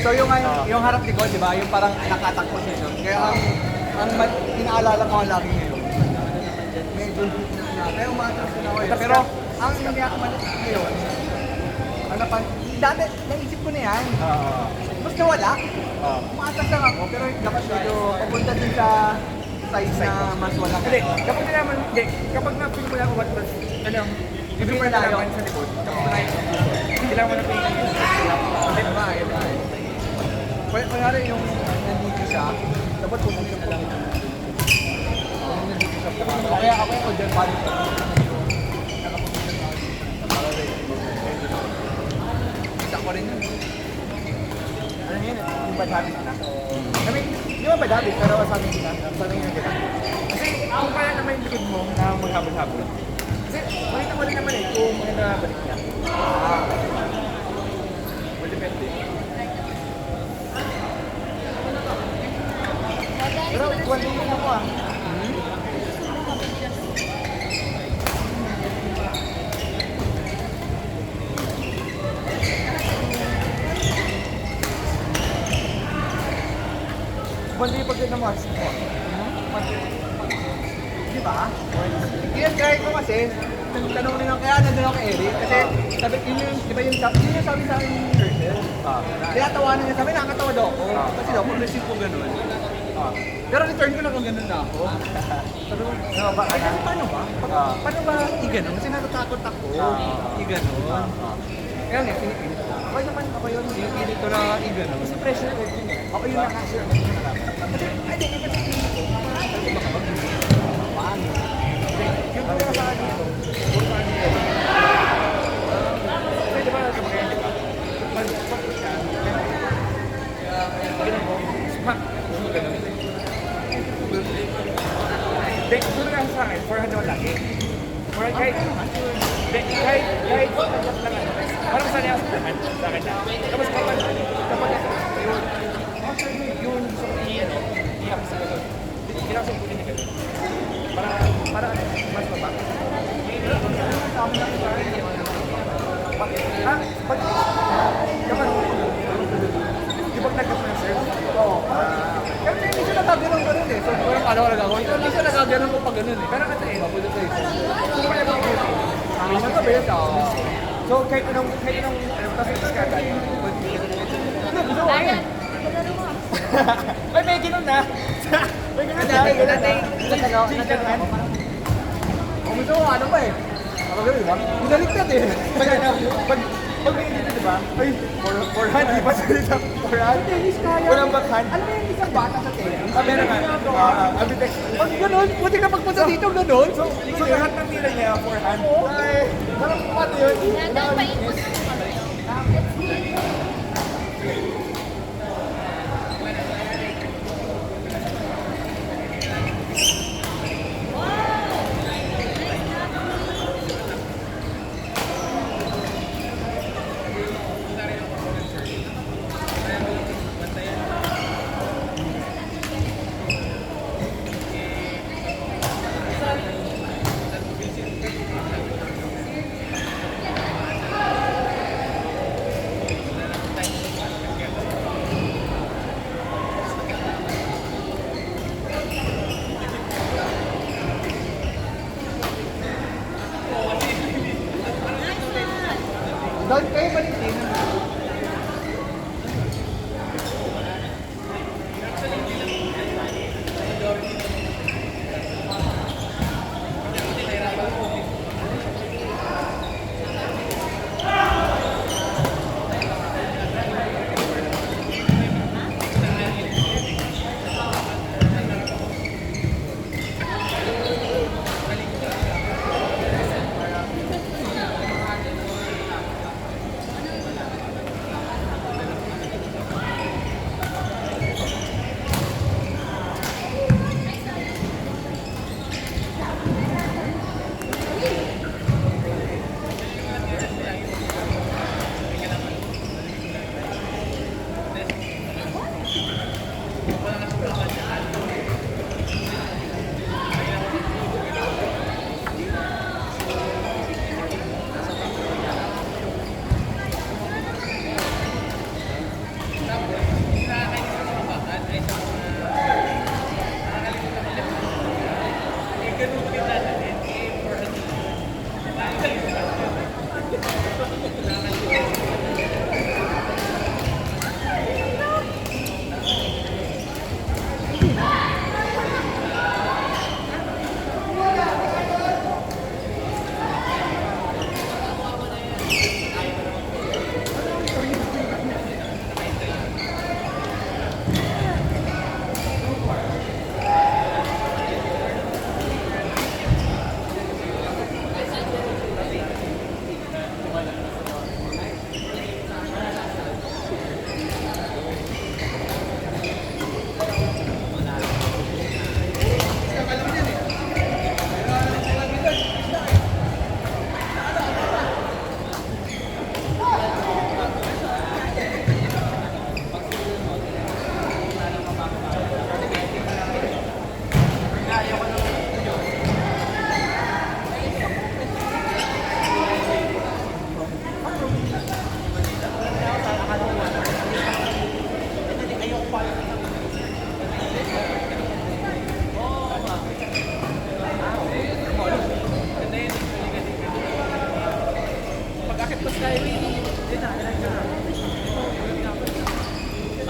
So yung, yung harap likod, di ba? Yung parang nakatak position. Kaya ang inaalala ko lagi ngayon, medyo hit na. Kaya umatras na ako eh. Pero ang hindi ako malit ngayon, ano pa, dati naisip ko na yan. Mas nawala. Umatras lang ako, pero dapat medyo papunta din sa size na mas wala ka. Hindi, kapag naman, hindi, kapag na-feel mo lang what was, ano, hindi mo nalaman sa likod, kapag na kailangan mo na pinigil. Hindi ba, yun ba. Kunyari yung nandito siya, dapat pumunta na lang. Kaya ako yung dyan balik ko. Isa ko rin yun. Ano yun? Yung bad habit na. I mean, di ba bad habit, pero sabi kita, sabi nga kita. Kasi kung kaya naman yung likod mo na maghabol-habol. Kasi makita mo rin naman eh kung nabalik niya. Well, depende. Pero one thing ako ah. Bandi pag namas mo. Di ba? I-try ko kasi, tanong rin ako, kaya nandun ako kay Eric. Kasi sabi, yun yung sabi sa akin ni Herschel. Kaya tawanan niya, sabi nakakatawa daw ako. Kasi daw, kung receive ko ganun. Pero return ko lang kung ganun na ako. Sabi ko, ay kasi paano ba? Paano ba i-ganun? Kasi natatakot ako. I-ganun. Kaya nga, pinipilit ko. Okay naman ako yun, pinipilit ko na i-ganun. Kasi pressure ko yun. Ako yun nakasure. Ay, di ba sa pilit ko? Ay, baka mag-ibig. Paano? Yung kaya sa akin dito, puro sa akin dito. Kasi diba kamagayan diba? Pag-spot siya, ganun mo, smack, ganun. Siguro nga sa akin, forehand naman lagi. Forehand kahit adjust lang ano. Parang sanay ako sa forehand sa akin na. Tapos kapag yun, so i-up sa ganun. Kailangan sa putin na ganun. Para mas mababa. Pag kapag nag-up na sir, Pero hindi siya nagaganon ganun eh. So, parang ano ka gagawin? Hindi siya nagaganon ko pag ganun eh. Pero at the end, mapunta sa isa. kung kaya ba yun? Magkabit ako. So kahit anong kasi iskada yun. Ano, gusto ko ano? Ay, may ganun na! May ganun na! May ganun na! Kung gusto ko ano pa eh. Ako ganun ba? Binaliktad eh. Pag may dito, di ba? Ay, forehand, di ba salita? Forehand? Tennis kaya. Walang backhand? Alam mo yung isang bata sa tennis? Meron nga. Ambidextrous. Pag ganun, buti ka pagpunta dito ganun. So lahat ng tira niya, forehand? Ay, parang pati yun. Dapat paikot mo kami.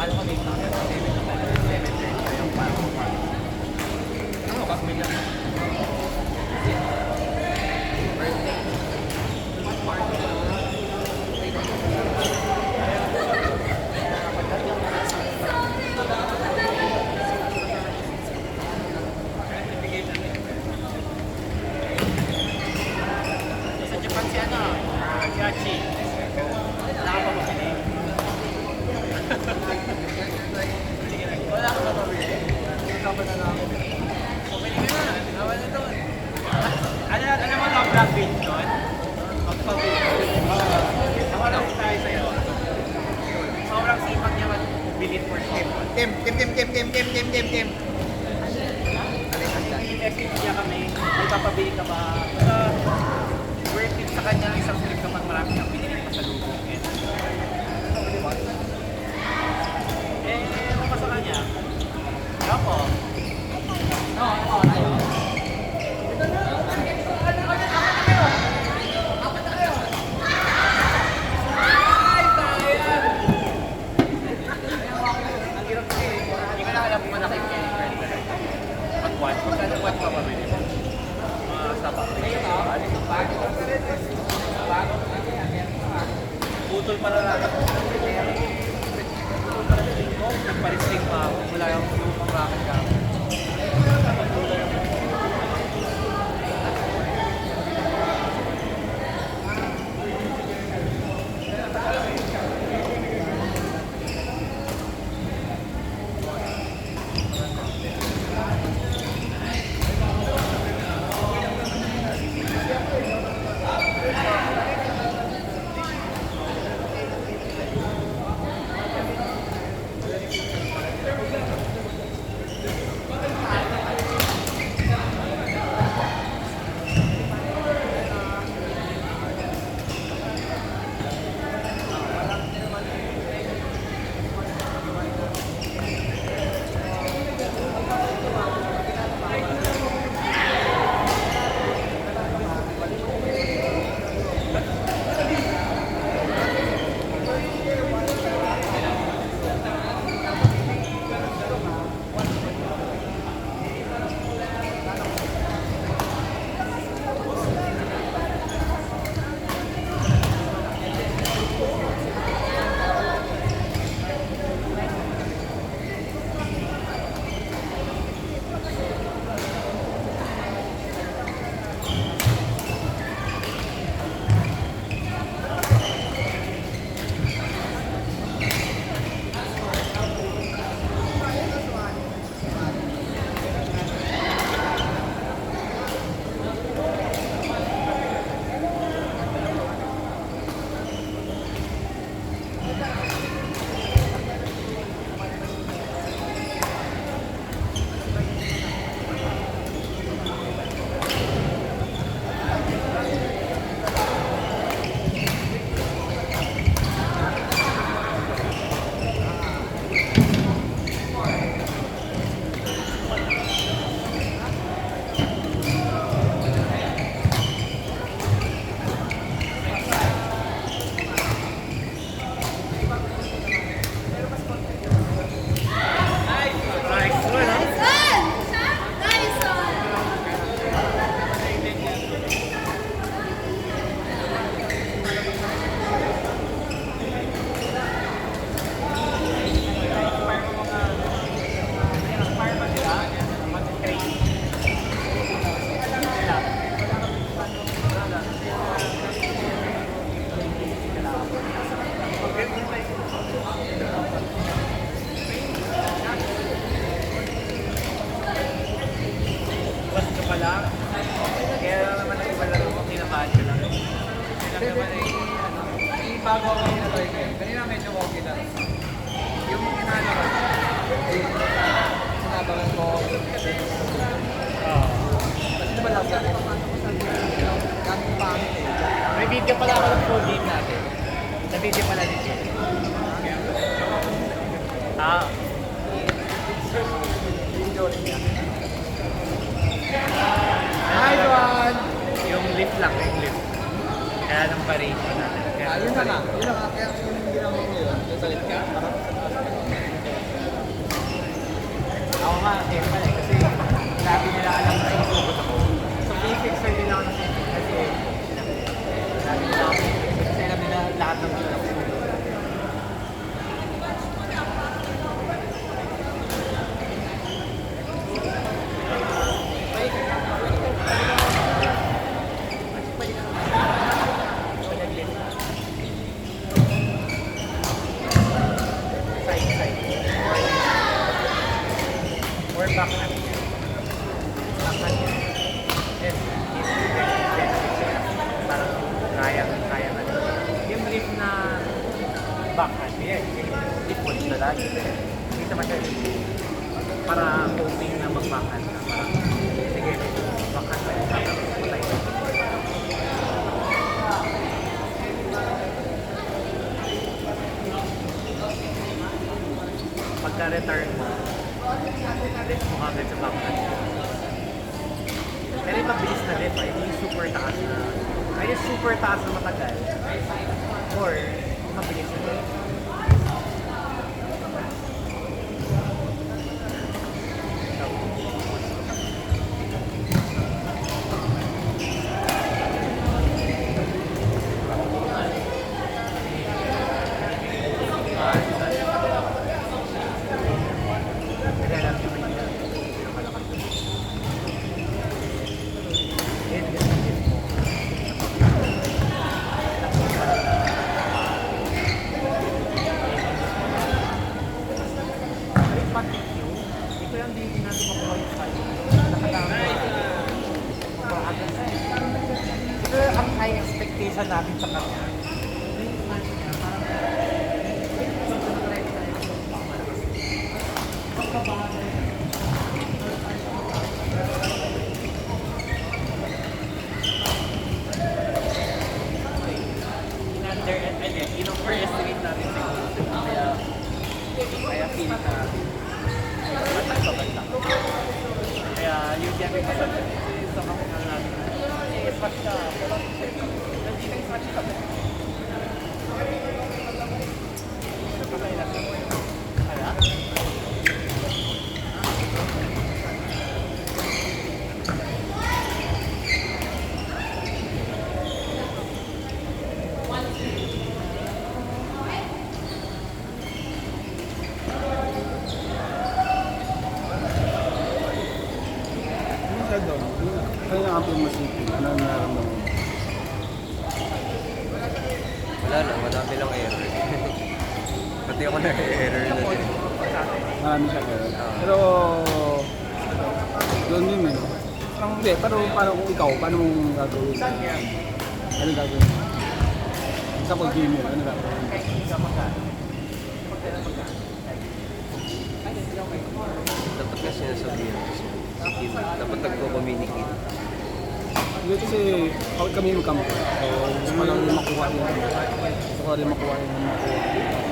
Kala ko dito na 7 na pala. 7:30 yung parang park. Ano ba? Bigla. Sa Japan si ano? Si Hachi. Nakapapabili. Wala ka ba pabili? Kasama na lang. Pumili ka na. Awan na doon. Alam mo lang Black Bean doon? Magpabili. Ako lang tayo sa'yo. Sobrang sipag niya mag-bilid for him. Tim. I-message niya kami, may papabili ka ba? Worth it sa kanya, isang trip naman marami siyang pinili pa sa lubong. Ano pa sa kanya? Ako. Ang hirap kasi, hindi ko na alam kung malaki yung friend talaga. Pag-watch, magkano watch pa pabili mo? Stop. Putol pa lang ako. Nagparisting pa ako. Wala yung lumang racket ka. bago ako yung na-try ko yun. Kanina medyo okay lang. Yung inano ko, sinabangan ko. Kasi diba lang yan? Gamit pangit eh. May video pala ako ng full game natin. Sa video pala din siya. Ah. Video rin yan. Hi, Juan! Yung lift lang, yung lift. Kaya nang variation natin. Yun na lang. Yun na lang. Kaya yung ginawa ko yun. Yung sa lift ka. backhand niya. Backhand niya. And parang kaya na. Yung lift na backhand niya, lift mo dito lagi. Hindi naman siya para hoping na mag-backhand ka. Parang, sige, backhand ka. Tapos patay ka. Pagka-return mo, lift mo agad sa backhand. Pero yung mabilis na lift, hindi yung super taas na, ay yung super taas na matagal. Or, mabilis na lift. Ito yung hindi natin makuha yung style. Ito ang high expectation natin sa kanya. In-overestimate natin siguro. Kaya feeling na kaya yung gamit ko sa mga natin smash ka pero hindi na smash ka Kaya nga po masipin, ano ang nararamdaman mo? Wala na, madami lang error. Pati ako na-error na din. Marami siya pero. Pero, doon yun eh. Parang hindi, pero paano kung ikaw, paano mong gagawin? Ano gagawin? Sa pag-game yun, ano gagawin? Dapat na sinasabihan ko siya. Dapat nagko-communicate. Hindi kasi kami magkampo. So, gusto ko lang makuha yun. Gusto ko rin makuha yun.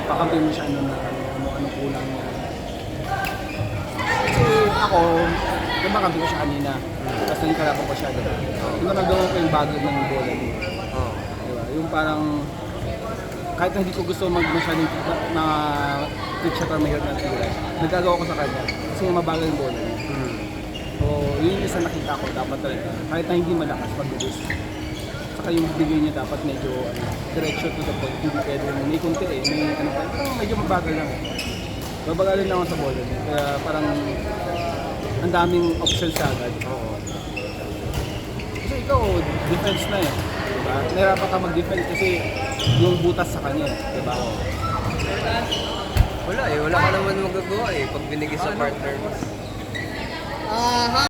Pakampi mo siya anong kulang niya. Kasi ako, diba kampi ko siya kanina. Tapos naging kalaban ko siya. Diba? Yung nagagawa ko yung bagay ng bola. Oo. Diba? Yung parang kahit na hindi ko gusto masyadong na trick shot or mahirap na tira, nagagawa ko sa kanya. Kasi mabagal yung bola niya. So, yun yung isa nakita ko, dapat talaga. Kahit na hindi malakas pag-boost. Saka yung bigay niya dapat medyo direction to the point. Hindi pwede may kunti eh. May ano pa. Parang medyo mabagal lang eh. Babagalan lang ako sa bola niya. Kaya parang ang daming options agad. Oo. Kasi ikaw, defense na eh. Diba? Nahirapan ka mag-defense kasi yung butas sa kanya eh. Diba? Wala eh, wala ka naman magagawa eh pag binigay sa partner mo.